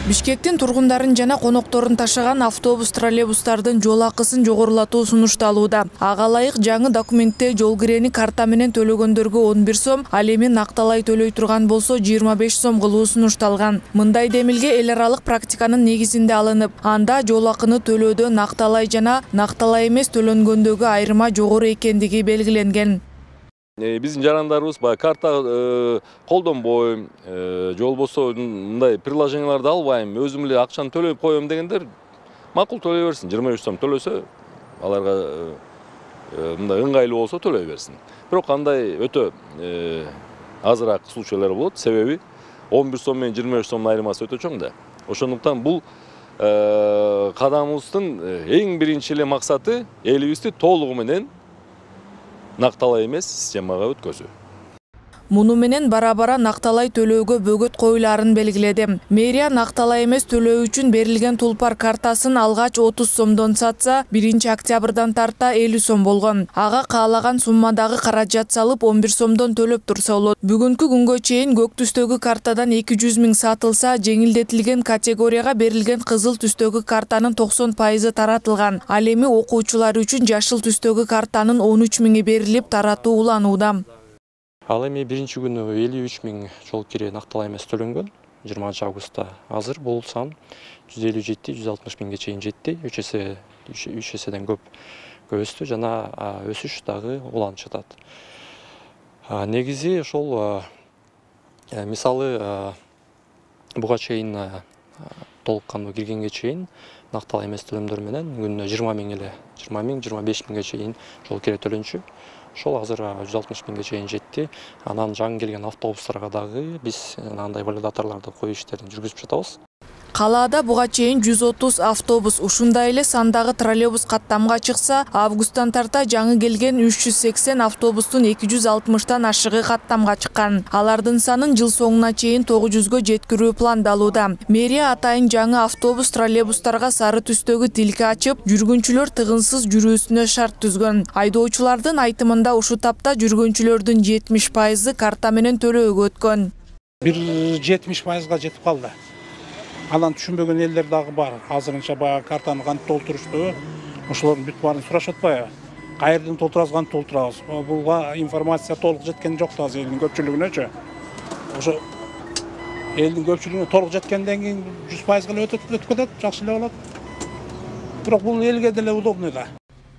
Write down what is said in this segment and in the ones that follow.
Бишкектин тургундарын жана конокторун ташыган автобус троллейбустардын жол акысын жогорулатуу сунушталууда. Ага ылайык жаңы документте жол кирени карта менен төлөгөндөргө 11 сом, ал эми накталай төлөй турган болсо 25 сом кылуу сунушталган. Мындай демилге эл аралык практиканын негизинде алынып, анда жол акыны төлөөдө накталай жана накталай эмес төлөнгөндөгү айырма жогору экендиги белгиленген. Биздин жарандарыбыз карта колдонбойм, же болбосо мындай приложенияларды албайм, өзүм эле акчаны төлөп коем дегендер макул төлөй берсин. 25 сом төлөсө, аларга мындай ыңгайлуу болсо төлөй берсин. Бирок андай өтө азыраак случайлар болот, себеби 11 сом менен 25 сомдун айырмасы өтө чоң да. Ошондуктан бул кадамыбыздын эң биринчи эле максаты элибизди толугу менен накталай эмес системага өткөзүү. Муну менен бара-бара накталай төлөөгө бөгөт коюларын белгиледи. Мэрия накталай эмес төлөө үчүн берилген тулпар картасын алгач 30 сомдон сатса, 1-октябрдан тарта 50 сом болгон. Ага каалаган суммадагы каражат салып 11 сомдон төлөп турса болот. Бүгүнкү күнгө чейин көк түстөгү картадан 200 миң сатылса, жеңилдетилген категорияга берилген кызыл түстөгү картанын 90% таратылган. Ал эми окуучулар үчүн жашыл түстөгү картанын 13 миңи берилип таратуу уланууда. Ал эми биринчи күнү 53 миң жол кире накталай эмес төлөнгөн. 20 августта азыр бул сан 157-160 миңге чейин жетти. 3 эседен көп өстү жана өсүш дагы уланып жатат. Негизи ошол мисалы буга чейин толук кандуу киргенге чейин накталай эмес төлөмдөр менен күнүнө 20 миң эле 25 миңге чейин жол кире төлөнчү. Ошол азыр 160 миңге чейин жетти. Анан жаңы келген автобустарга дагы биз андай валидаторлорду коюу иштерин жүргүзүп жатабыз. Калаада буга чейин 130 автобус, ушундай эле сандагы троллейбус каттамга чыкса, августтан тарта жаңы келген 380 автобустун 260тан ашыгы каттамга чыккан. Алардын санын жыл соңуна чейин 900гө жеткирүү пландалууда. Мэрия атайын жаңы автобус троллейбустарга сары түстөгү тилке ачып, жүргүнчүлөр тыгынсыз жүрүүсүнө шарт түзгөн. Айдоочулардын айтымында ушу тапта жүргүнчүлөрдүн 70% карта менен төлөөгө өткөн. 70%га жетип калды. Анан түшүнбөгөн элдер дагы бар. Азырынча баягы картаны кантип толтурушту, ошолордун бүт баарын сурашып атпайбы? Кайерден толтурабыз, кантип толтурабыз? Буга информация толук жеткен жок да элдин көпчүлүгүнөчү. Ошо элдин көпчүлүгүнө толук жеткенден кийин 100% эле өтүп кетет, жакшы эле болот. Бирок бул элге деле удобный да.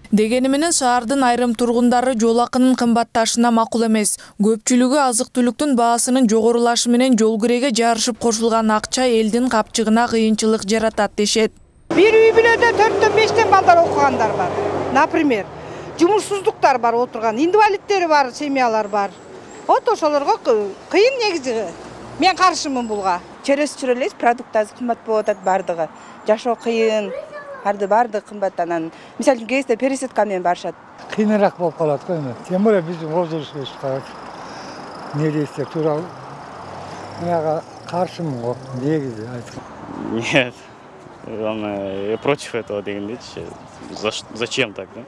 Дегени менен шаардын айрым тургундары жол акынын кымбатташына макул эмес. Көпчүлүгү азык-түлүктүн баасынын жогорулашы менен жол киреге жарышып кошулган акча элдин капчыгына кыйынчылык жаратат дешет. Бир үй бүлөдө 4-5 балдар окугандар бар. Например, жумушсуздуктар бар отурган, инвалидтери бар, семьялар бар. Вот ошолорго кыйын негизи. Мен каршымын булга. Чөрөс элес, продукт азыр кымбат болуп атат бардыгы. Жашоо кыйын. Барды кымбаттанан. Мисалы үчүн кезде пересадка менен барышат. Кыйыныраак болуп калат го эми. Тем более биздин возрастыбыз чыгат. Не десек тууралуу. Мага каршымын го, негизи айтканда. Нет. Я против этого дегендечи. Зачем так, да?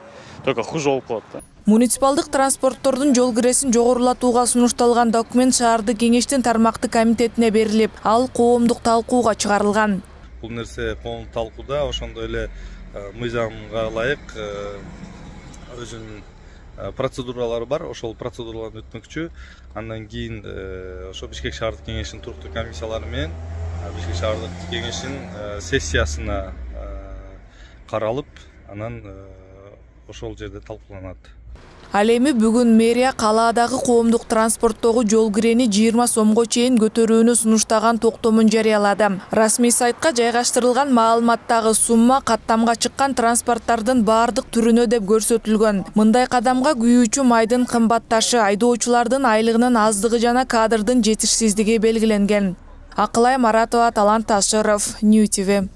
Только хуже болуп калат да. Муниципалдык транспорттордун жол киресин жогорулатууга сунушталган документ шаардык кеңештин тармактык комитетине берилип, ал коомдук талкууга чыгарылган. Бул нерсе коомдук талкууда, ошондой эле мыйзамга ылайык өзүнүн процедуралары бар. Ошол процедураларды өтмөкчү. Андан кийин ошо Бишкек шаардык кеңешинин туруктуу комиссиялары менен Бишкек шаардык кеңешинин сессиясына каралып, анан ошол жерде талкууланат. Ал эми бүгүн мэрия калаадагы коомдук транспорттогу жол кирени 20 сомго чейин көтөрүүнү сунуштаган токтомун жарыялады. Расмий сайтка жайгаштырылган маалыматтагы сумма каттамга чыккан транспорттардын баардык түрүнө деп көрсөтүлгөн. Мындай кадамга күйүүчү майдын кымбатташы, айдоочулардын айлыгынын аздыгы жана кадрдын жетишсиздиги белгиленген. Акылай Маратова, Талант Ташыров, Нью ТВ.